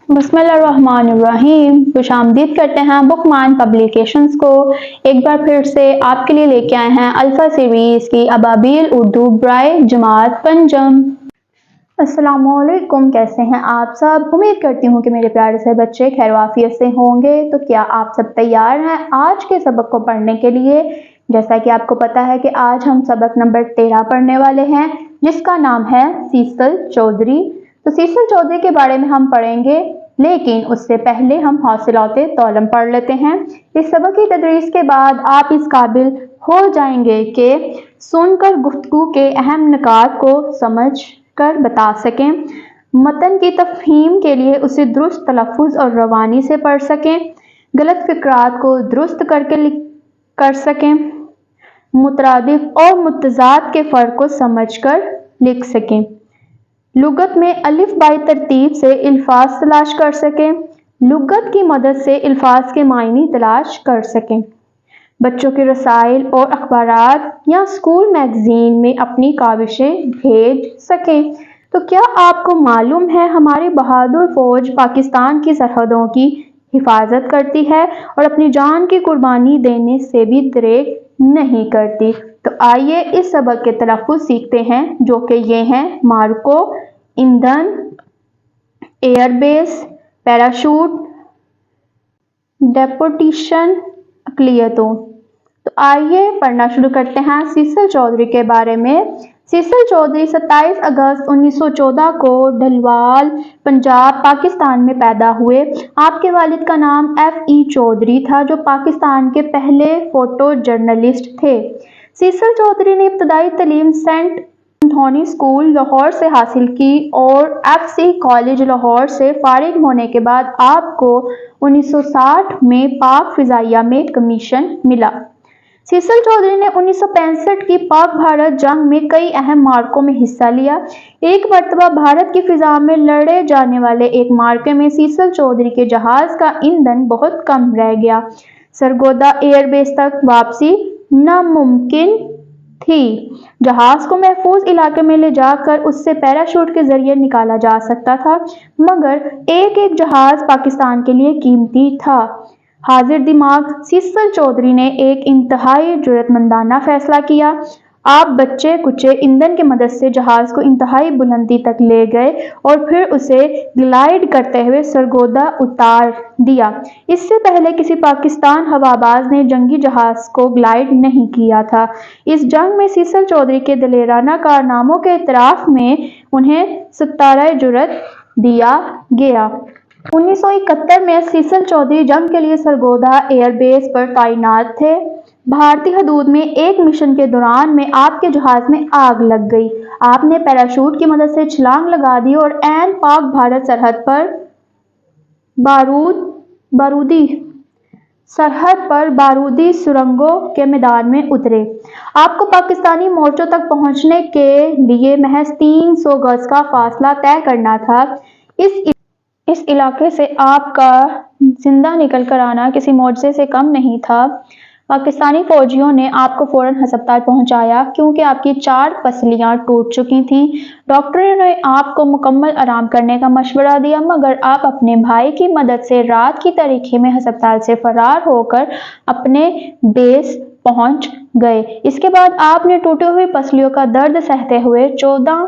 بسم اللہ الرحمن الرحیم۔ خوش آمدید کرتے ہیں بک مان پبلیکیشنز کو۔ ایک بار پھر سے آپ کے لیے لے کے آئے ہیں الفا سیریز کی ابابیل اردو برائے جماعت پنجم۔ السلام علیکم، کیسے ہیں آپ سب؟ امید کرتی ہوں کہ میرے پیارے سے بچے خیر و عافیت سے ہوں گے۔ تو کیا آپ سب تیار ہیں آج کے سبق کو پڑھنے کے لیے؟ جیسا کہ آپ کو پتا ہے کہ آج ہم سبق نمبر 13 پڑھنے والے ہیں، جس کا نام ہے سیسل چودھری۔ تو سیسل چودھری کے بارے میں ہم پڑھیں گے، لیکن اس سے پہلے ہم حاصلات طالب پڑھ لیتے ہیں۔ اس سبق کی تدریس کے بعد آپ اس قابل ہو جائیں گے کہ سن کر گفتگو کے اہم نکات کو سمجھ کر بتا سکیں، متن کی تفہیم کے لیے اسے درست تلفظ اور روانی سے پڑھ سکیں، غلط فقرات کو درست کر سکیں، مترادف اور متضاد کے فرق کو سمجھ کر لکھ سکیں، لغت میں الف بائی ترتیب سے الفاظ تلاش کر سکیں، لغت کی مدد سے الفاظ کے معنی تلاش کر سکیں، بچوں کے رسائل اور اخبارات یا اسکول میگزین میں اپنی کاوشیں بھیج سکیں۔ تو کیا آپ کو معلوم ہے ہماری بہادر فوج پاکستان کی سرحدوں کی حفاظت کرتی ہے اور اپنی جان کی قربانی دینے سے بھی دریغ نہیں کرتی۔ تو آئیے اس سبق کے تلفظ سیکھتے ہیں، جو کہ یہ ہیں: مارکو، ایندھن، ایئر بیس، پیراشوٹ، ڈیپوٹیشن، اقلیتوں۔ تو آئیے پڑھنا شروع کرتے ہیں سیسل چودھری کے بارے میں۔ سیسل چودھری 27 اگست 1914 کو ڈھلوال، پنجاب، پاکستان میں پیدا ہوئے۔ آپ کے والد کا نام FE چودھری تھا، جو پاکستان کے پہلے فوٹو جرنلسٹ تھے۔ سیسل چودھری نے ابتدائی تعلیم سینٹ انتھونی اسکول لاہور سے حاصل کی اور FC کالج لاہور سے فارغ ہونے کے بعد آپ کو 1960 میں پاک فضائیہ میں کمیشن ملا۔ سیسل چودھری نے 1965 کی پاک بھارت جنگ میں کئی اہم معرکوں میں حصہ لیا۔ ایک مرتبہ بھارت کی فضا میں لڑے جانے والے ایک معرکے میں سیسل چودھری کے جہاز کا ایندھن بہت کم رہ گیا۔ سرگودا ایئر بیس تک واپسی ناممکن تھی۔ جہاز کو محفوظ علاقے میں لے جا کر اس سے پیراشوٹ کے ذریعے نکالا جا سکتا تھا، مگر ایک جہاز پاکستان کے لیے قیمتی تھا۔ حاضر دماغ سیسل چودھری نے ایک انتہائی جرأت مندانہ فیصلہ کیا۔ آپ بچے کچے ایندھن کی مدد سے جہاز کو انتہائی بلندی تک لے گئے اور پھر اسے گلائیڈ کرتے ہوئے سرگودا اتار دیا۔ اس سے پہلے کسی پاکستان ہواباز نے جنگی جہاز کو گلائیڈ نہیں کیا تھا۔ اس جنگ میں سیسل چودھری کے دلیرانہ کارناموں کے اعتراف میں انہیں ستارۂ جرأت دیا گیا۔ 1971 میں سیسل چودھری جنگ کے لیے سرگودا ایئر بیس پر تعینات تھے۔ بھارتی حدود میں ایک مشن کے دوران میں آپ کے جہاز میں آگ لگ گئی۔ آپ نے پیراشوٹ کی مدد سے چھلانگ لگا دی اور عین پاک بھارت سرحد پر بارودی سرنگوں کے میدان میں اترے۔ آپ کو پاکستانی مورچوں تک پہنچنے کے لیے محض 300 گز کا فاصلہ طے کرنا تھا۔ اس علاقے سے آپ کا زندہ نکل کر آنا کسی معجزے سے کم نہیں تھا۔ پاکستانی فوجیوں نے آپ کو فوراً ہسپتال پہنچایا، کیونکہ آپ کی 4 پسلیاں ٹوٹ چکی تھیں۔ ڈاکٹروں نے آپ کو مکمل آرام کرنے کا مشورہ دیا، مگر آپ اپنے بھائی کی مدد سے رات کی تاریکی میں ہسپتال سے فرار ہو کر اپنے بیس پہنچ گئے۔ اس کے بعد آپ نے ٹوٹی ہوئی پسلیوں کا درد سہتے ہوئے 14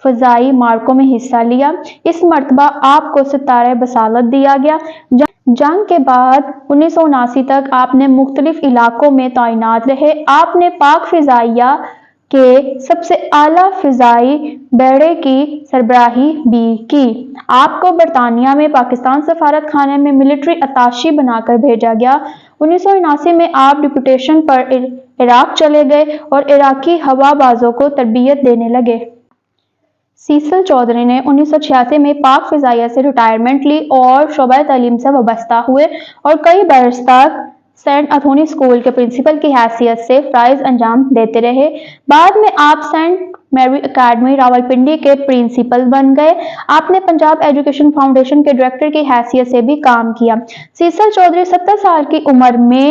فضائی معرکوں میں حصہ لیا۔ اس مرتبہ آپ کو ستارۂ بصالت دیا گیا۔ جنگ کے بعد 1979 تک آپ نے مختلف علاقوں میں تعینات رہے۔ آپ نے پاک فضائیہ کے سب سے اعلیٰ فضائی بیڑے کی سربراہی بھی کی۔ آپ کو برطانیہ میں پاکستان سفارت خانے میں ملٹری اتاشی بنا کر بھیجا گیا۔ 1979 میں آپ ڈپوٹیشن پر عراق چلے گئے اور عراقی ہوا بازوں کو تربیت دینے لگے۔ سیسل چودھری نے 1986 میں پاک فضائیہ سے ریٹائرمنٹ لی اور شعبۂ تعلیم سے وابستہ ہوئے اور کئی برس تک سینٹ انتھونی اسکول کے پرنسپل کی حیثیت سے فرائض انجام دیتے رہے۔ بعد میں آپ سینٹ میری اکیڈمی راولپنڈی کے پرنسپل بن گئے۔ آپ نے پنجاب ایجوکیشن فاؤنڈیشن کے ڈائریکٹر کی حیثیت سے بھی کام کیا۔ سیسل چودھری 70 سال کی عمر میں